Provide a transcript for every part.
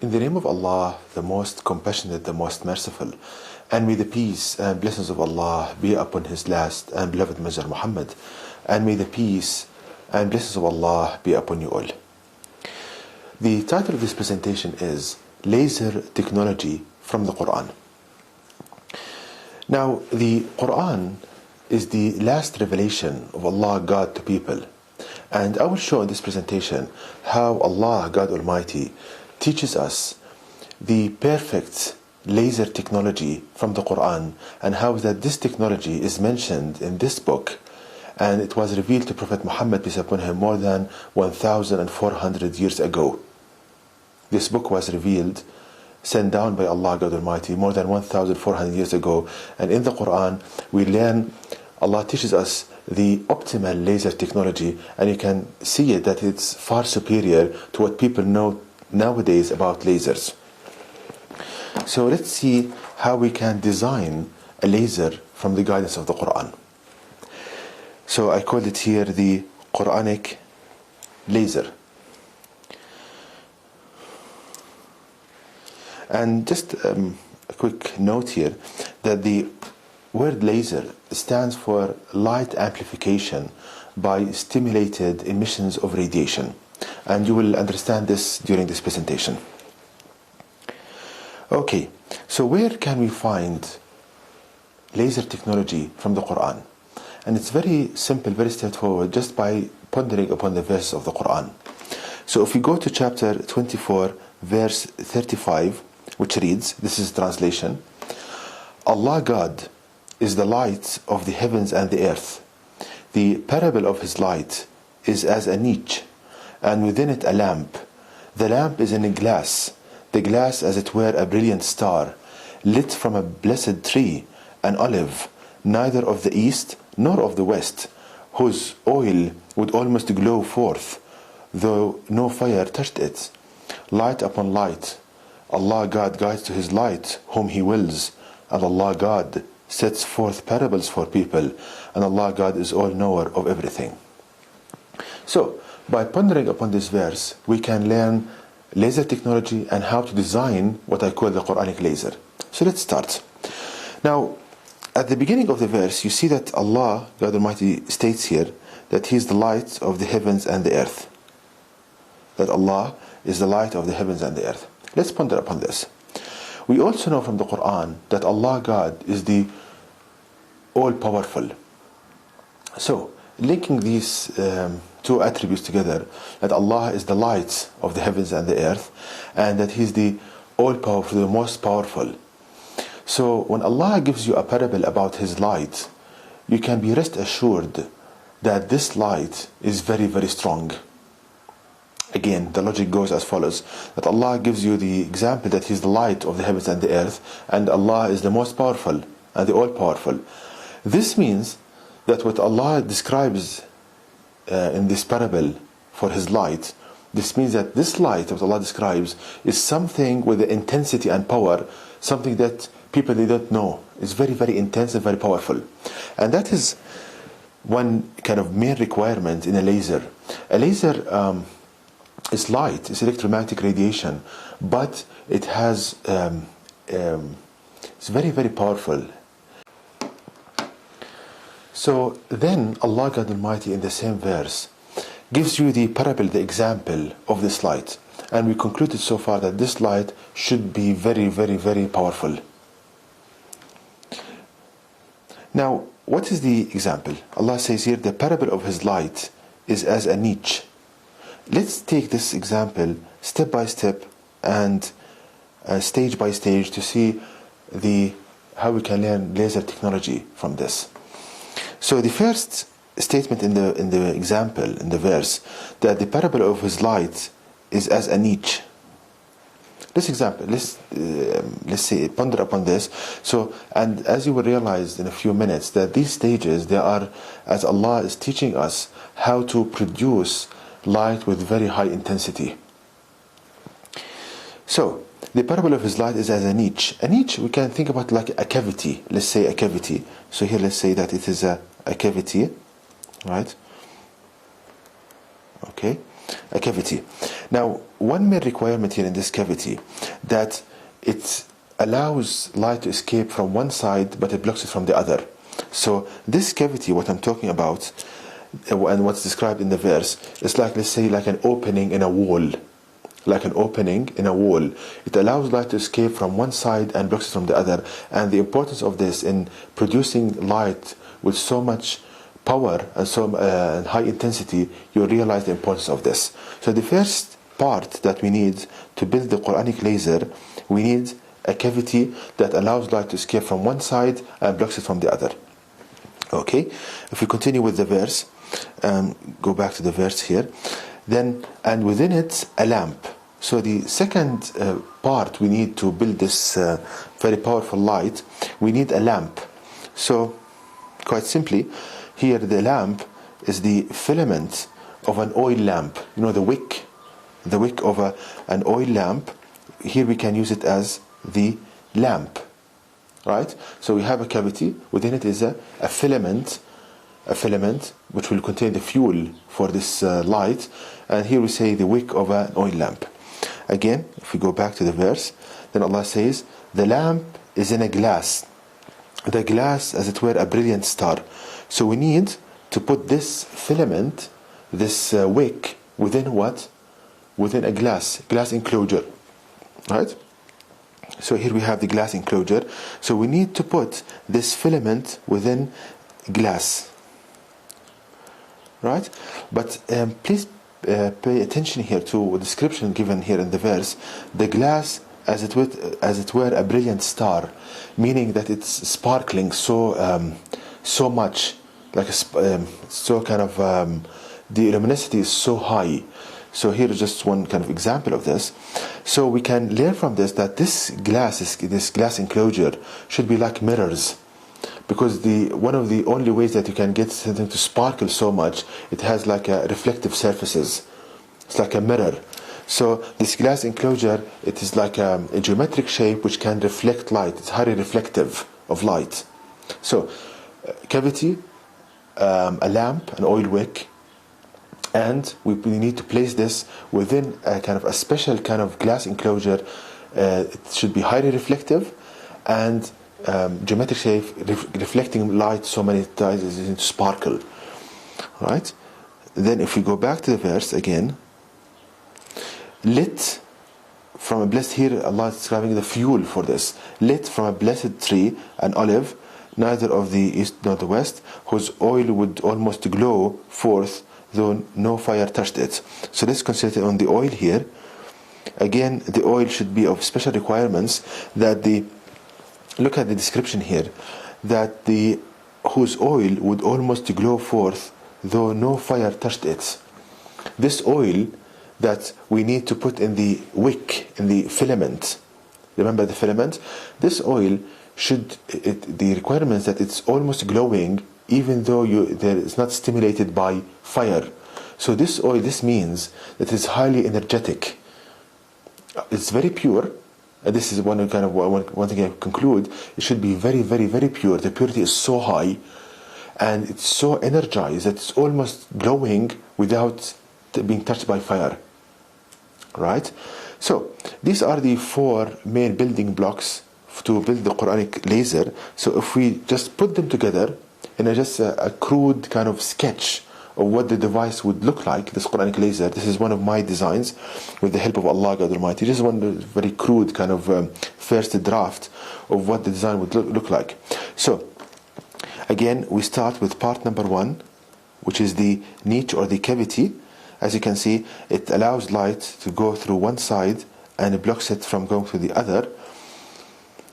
In the name of Allah, the most compassionate, the most merciful, and may the peace and blessings of Allah be upon His last and beloved Messenger Muhammad, and may the peace and blessings of Allah be upon you all. The title of this presentation is Laser Technology from the Quran. Now, the Quran is the last revelation of Allah God to people, and I will show in this presentation how Allah God Almighty teaches us the perfect laser technology from the Quran, and how that this technology is mentioned in this book, and it was revealed to Prophet Muhammad, peace upon him, more than 1,400 years ago. This book was revealed, sent down by Allah God Almighty more than 1,400 years ago, and in the Quran we learn, Allah teaches us the optimal laser technology, and you can see it that it's far superior to what people know nowadays about lasers. So let's see how we can design a laser from the guidance of the Quran. So I called it here the Quranic laser. And just a quick note here that the word laser stands for light amplification by stimulated emissions of radiation, and you will understand this during this presentation. Okay, so where can we find laser technology from the Quran? And it's very simple, very straightforward, just by pondering upon the verses of the Quran. So if we go to chapter 24, verse 35, which reads, this is translation: Allah God is the light of the heavens and the earth. The parable of His light is as a niche, and within it a lamp. The lamp is in a glass, the glass as it were a brilliant star, lit from a blessed tree, an olive, neither of the east nor of the west, whose oil would almost glow forth, though no fire touched it. Light upon light, Allah God guides to His light whom He wills, and Allah God sets forth parables for people, and Allah God is all knower of everything. So, by pondering upon this verse, we can learn laser technology and how to design what I call the Quranic laser. So let's start. Now, at the beginning of the verse, you see that Allah God Almighty states here that He is the light of the heavens and the earth. That Allah is the light of the heavens and the earth. Let's ponder upon this. We also know from the Quran that Allah God is the all-powerful. So, linking these two attributes together, that Allah is the light of the heavens and the earth, and that He is the all-powerful, the most powerful. So, when Allah gives you a parable about His light, you can be rest assured that this light is very, very strong. Again, the logic goes as follows, that Allah gives you the example that He is the light of the heavens and the earth, and Allah is the most powerful and the all-powerful. This means that what Allah describes in this parable for His light, this means that this light that Allah describes is something with the intensity and power, something that people they don't know. It's very, very intense and very powerful. And that is one kind of main requirement in a laser. A laser is light, it's electromagnetic radiation, but it has, it's very, very powerful. So then Allah God Almighty in the same verse gives you the parable, the example of this light. And we concluded so far that this light should be very, very, very powerful. Now, what is the example? Allah says here, the parable of His light is as a niche. Let's take this example step by step and stage by stage to see how we can learn laser technology from this. So the first statement in the example, in the verse, that the parable of His light is as a niche. This example, let's say, ponder upon this. So, and as you will realize in a few minutes, that these stages, they are, as Allah is teaching us how to produce light with very high intensity. So, the parable of His light is as a niche. A niche, we can think about like a cavity. Let's say a cavity. So here, let's say that it is a cavity, right? Okay. a cavity. Now, one main requirement here in this cavity, that it allows light to escape from one side but it blocks it from the other. So this cavity, what I'm talking about and what's described in the verse, is like, let's say, like an opening in a wall. Like an opening in a wall. It allows light to escape from one side and blocks it from the other. And the importance of this in producing light with so much power and so high intensity, you realize the importance of this. So the first part that we need to build the Quranic laser, we need a cavity that allows light to escape from one side and blocks it from the other. Okay, if we continue with the verse, go back to the verse here, then, and within it a lamp. So the second part we need to build this very powerful light, we need a lamp. So quite simply, here the lamp is the filament of an oil lamp. You know, the wick of an oil lamp. Here we can use it as the lamp, right? So we have a cavity, within it is a filament which will contain the fuel for this light, and here we say the wick of an oil lamp. Again, if we go back to the verse, then Allah says, the lamp is in a glass, the glass as it were a brilliant star. So we need to put this filament, this wick, within what? Within a glass enclosure, right? So here we have the glass enclosure. So we need to put this filament within glass, right? But please pay attention here to the description given here in the verse. The glass as it were a brilliant star, meaning that it's sparkling so much, like so kind of the luminosity is so high. So here is just one kind of example of this. So we can learn from this that this glass enclosure should be like mirrors, because one of the only ways that you can get something to sparkle so much, it has like a reflective surfaces. It's like a mirror. So this glass enclosure, it is like a geometric shape which can reflect light. It's highly reflective of light. So cavity, a lamp, an oil wick, and we need to place this within a kind of a special kind of glass enclosure. It should be highly reflective and geometric shape, reflecting light so many times as it sparkle, right? Then if we go back to the verse again, lit from a blessed, here Allah is describing the fuel for this, lit from a blessed tree, an olive, neither of the east nor the west, whose oil would almost glow forth, though no fire touched it. So let's concentrate on the oil here. Again, the oil should be of special requirements, that look at the description here, that whose oil would almost glow forth, though no fire touched it. This oil that we need to put in the wick, in the filament, remember the filament? This oil the requirements that it's almost glowing, even though it's not stimulated by fire. So this oil, this means that it's highly energetic. It's very pure. This is one thing I conclude. It should be very, very, very pure. The purity is so high, and it's so energized that it's almost glowing without being touched by fire. Right? So these are the four main building blocks to build the Quranic laser. So if we just put them together in just a crude kind of sketch of what the device would look like, this Quranic laser, this is one of my designs with the help of Allah God Almighty. This is one very crude kind of first draft of what the design would look like. So again, we start with part number one, which is the niche or the cavity. As you can see, it allows light to go through one side and it blocks it from going through the other,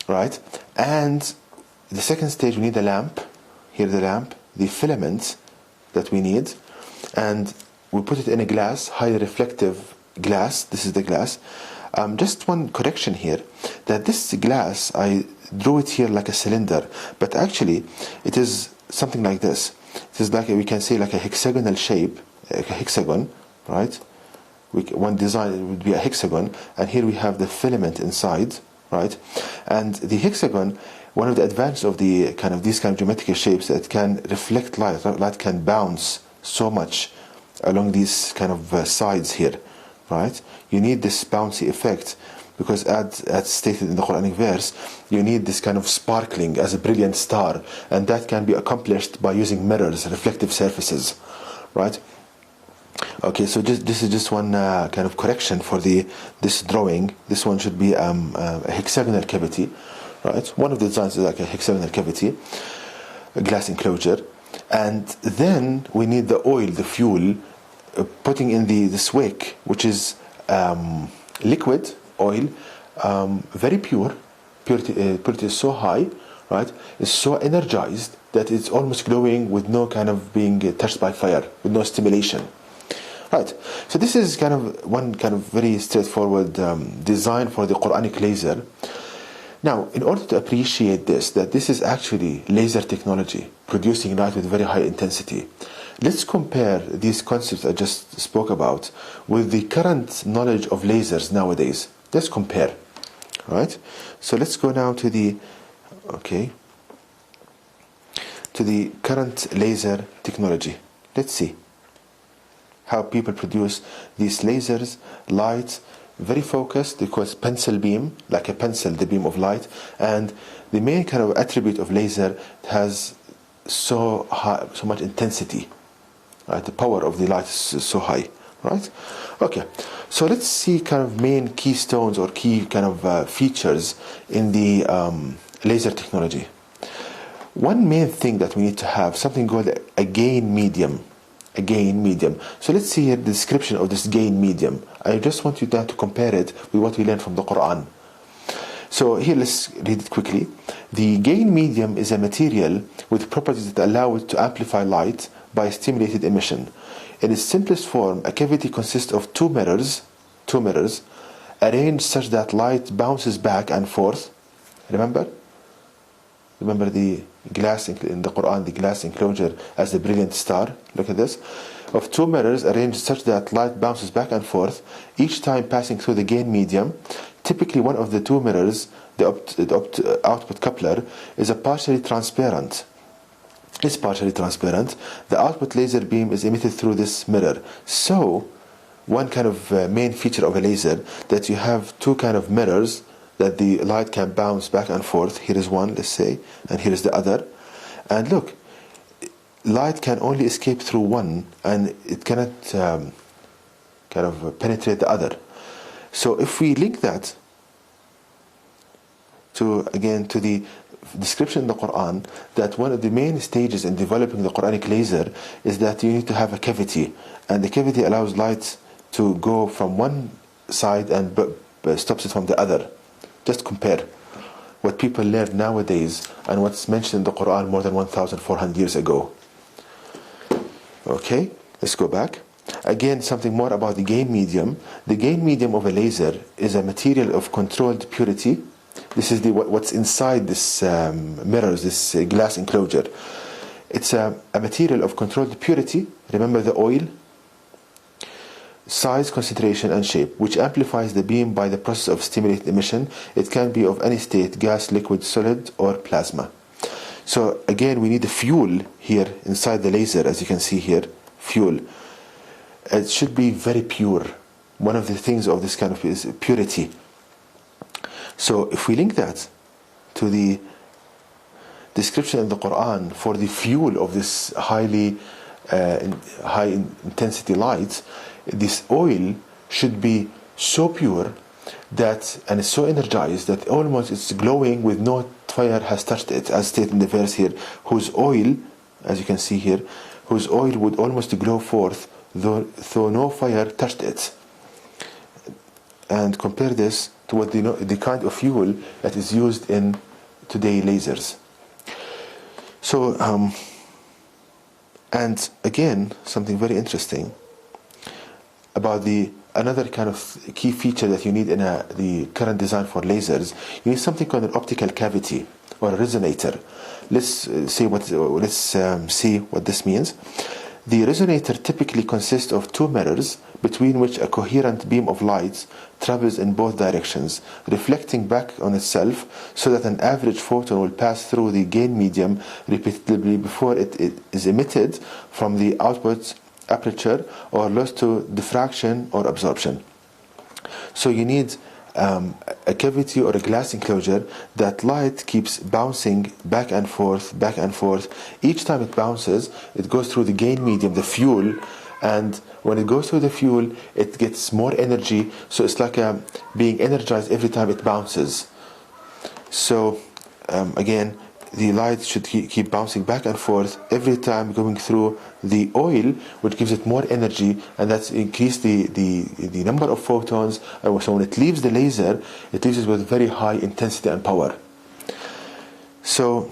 right? And the second stage, we need a lamp. Here the lamp, the filament that we need, and we put it in a glass, highly reflective glass. This is the glass. Just one correction here, that this glass, I drew it here like a cylinder, but actually it is something like this. It is like, we can say, like a hexagonal shape, like a hexagon, right? One design would be a hexagon, and here we have the filament inside, right? And the hexagon, one of the advantages of these kind of geometric shapes, that can reflect light. Light can bounce so much along these kind of sides here, right? You need this bouncy effect, because as stated in the Quranic verse, you need this kind of sparkling as a brilliant star, and that can be accomplished by using mirrors, reflective surfaces, right? Okay, so this is just one kind of correction for this drawing. This one should be a hexagonal cavity, right? One of the designs is like a hexagonal cavity, a glass enclosure, and then we need the oil, the fuel, putting in this wick, which is liquid oil, very pure. Purity is so high, right? It's so energized that it's almost glowing with no kind of being touched by fire, with no stimulation. Right, so this is kind of one kind of very straightforward design for the Quranic laser. Now, in order to appreciate that this is actually laser technology, producing light with very high intensity, let's compare these concepts I just spoke about with the current knowledge of lasers nowadays. Let's compare, right? So let's go now to the current laser technology. Let's see how people produce these lasers, light, very focused, because pencil beam, like a pencil, the beam of light, and the main kind of attribute of laser has so much intensity, right? The power of the light is so high, right? Okay, so let's see kind of main keystones or key kind of features in the laser technology. One main thing that we need to have, something called a gain medium. A gain medium. So let's see here the description of this gain medium. I just want you to compare it with what we learned from the Quran. So here, let's read it quickly. The gain medium is a material with properties that allow it to amplify light by stimulated emission. In its simplest form, a cavity consists of two mirrors arranged such that light bounces back and forth. Remember the glass in the Quran, the glass enclosure as a brilliant star. Look at this. Of two mirrors arranged such that light bounces back and forth, each time passing through the gain medium. Typically, one of the two mirrors, the output coupler, is partially transparent. The output laser beam is emitted through this mirror. So, one kind of main feature of a laser, that you have two kind of mirrors that the light can bounce back and forth. Here is one, let's say, and here is the other. And look, light can only escape through one, and it cannot kind of penetrate the other. So if we link that to the description in the Quran, that one of the main stages in developing the Quranic laser is that you need to have a cavity, and the cavity allows light to go from one side and stops it from the other. Just compare what people learn nowadays and what's mentioned in the Quran more than 1,400 years ago. Okay, let's go back. Again, something more about the gain medium. The gain medium of a laser is a material of controlled purity. This is what's inside this mirrors, this glass enclosure. It's a material of controlled purity. Remember the oil? Size, concentration, and shape, which amplifies the beam by the process of stimulated emission. It can be of any state: gas, liquid, solid, or plasma. So again, we need the fuel here inside the laser, as you can see here. Fuel. It should be very pure. One of the things of this kind of is purity. So if we link that to the description in the Quran for the fuel of this high intensity light, this oil should be so pure and it's so energized that almost it's glowing with no fire has touched it, as stated in the verse here, whose oil, as you can see here, whose oil would almost glow forth though no fire touched it. And compare this to what the kind of fuel that is used in today lasers. So and again, something very interesting about another kind of key feature that you need in the current design for lasers. You need something called an optical cavity or a resonator. Let's see what this means. The resonator typically consists of two mirrors between which a coherent beam of light travels in both directions, reflecting back on itself, so that an average photon will pass through the gain medium repeatedly before it is emitted from the output aperture or loss to diffraction or absorption. So you need a cavity or a glass enclosure that light keeps bouncing back and forth, back and forth. Each time it bounces, it goes through the gain medium, the fuel, and when it goes through the fuel, it gets more energy. So it's like being energized every time it bounces. So again, the light should keep bouncing back and forth every time going through the oil, which gives it more energy, and that's increase the number of photons. And so when it leaves the laser, it leaves it with very high intensity and power. So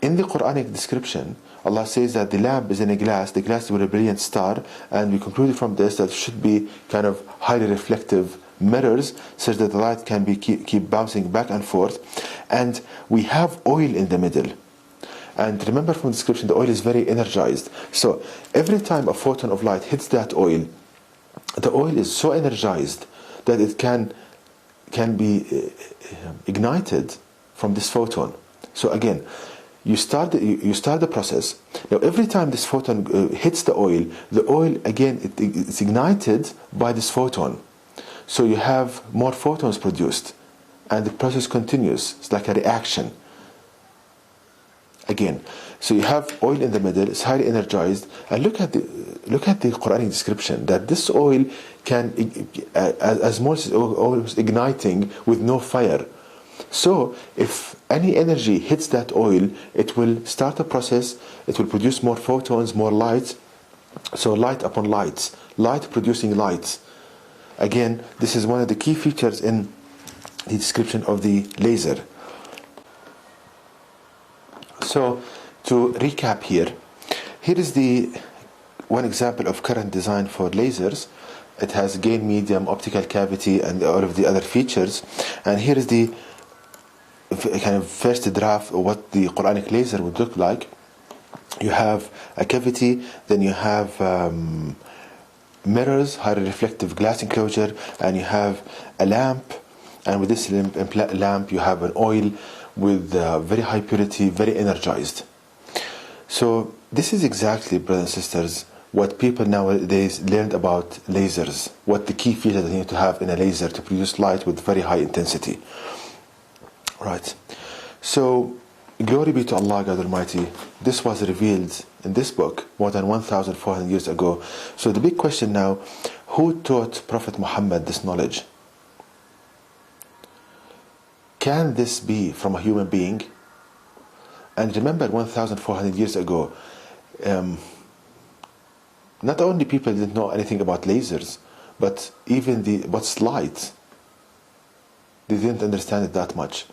in the Quranic description, Allah says that the lamp is in a glass, the glass is with a brilliant star, and we concluded from this that it should be kind of highly reflective mirrors such that the light can be keep bouncing back and forth. And we have oil in the middle, and remember from the description, the oil is very energized. So every time a photon of light hits that oil, the oil is so energized that it can be ignited from this photon. So again, you start the process. Now every time this photon hits the oil again it's ignited by this photon. So you have more photons produced, and the process continues. It's like a reaction. Again, so you have oil in the middle. It's highly energized, and look at the Quranic description that this oil can, as most oil is igniting with no fire. So if any energy hits that oil, it will start a process. It will produce more photons, more light. So light upon light, light producing light. Again, this is one of the key features in the description of the laser. So to recap here is the one example of current design for lasers. It has gain medium, optical cavity, and all of the other features. And here is the kind of first draft of what the Quranic laser would look like. You have a cavity, then you have mirrors, highly reflective glass enclosure, and you have a lamp, and with this lamp you have an oil with very high purity, very energized. So this is exactly, brothers and sisters, what people nowadays learned about lasers, what the key features they need to have in a laser to produce light with very high intensity. Right. So glory be to Allah God Almighty. This was revealed in this book more than 1,400 years ago. So the big question now, who taught Prophet Muhammad this knowledge? Can this be from a human being? And remember, 1,400 years ago, not only people didn't know anything about lasers, but even what's light, they didn't understand it that much.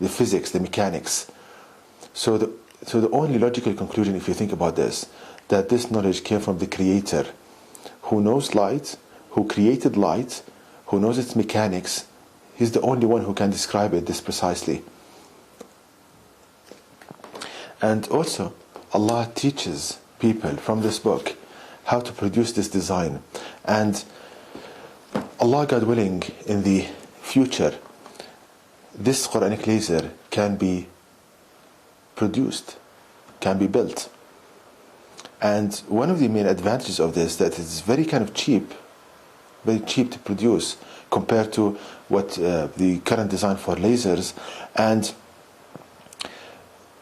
The physics, the mechanics. So the only logical conclusion, if you think about this, that this knowledge came from the Creator, who knows light, who created light, who knows its mechanics. He's the only one who can describe it this precisely. And also, Allah teaches people from this book how to produce this design. And Allah, God willing, in the future, this Quranic laser can be produced, can be built. And one of the main advantages of this, that it's very kind of cheap, very cheap to produce compared to what the current design for lasers. And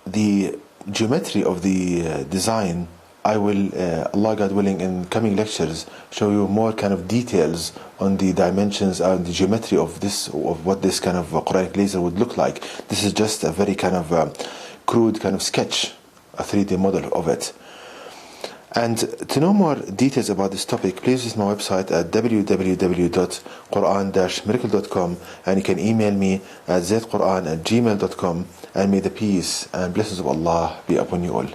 the geometry of the design, I will, Allah God willing, in coming lectures show you more kind of details on the dimensions and the geometry of this, of what this kind of Quranic laser would look like. This is just a very kind of crude kind of sketch, a 3D model of it. And to know more details about this topic, please visit my website at www.quran-miracle.com, and you can email me at zaidquran@gmail.com, and may the peace and blessings of Allah be upon you all.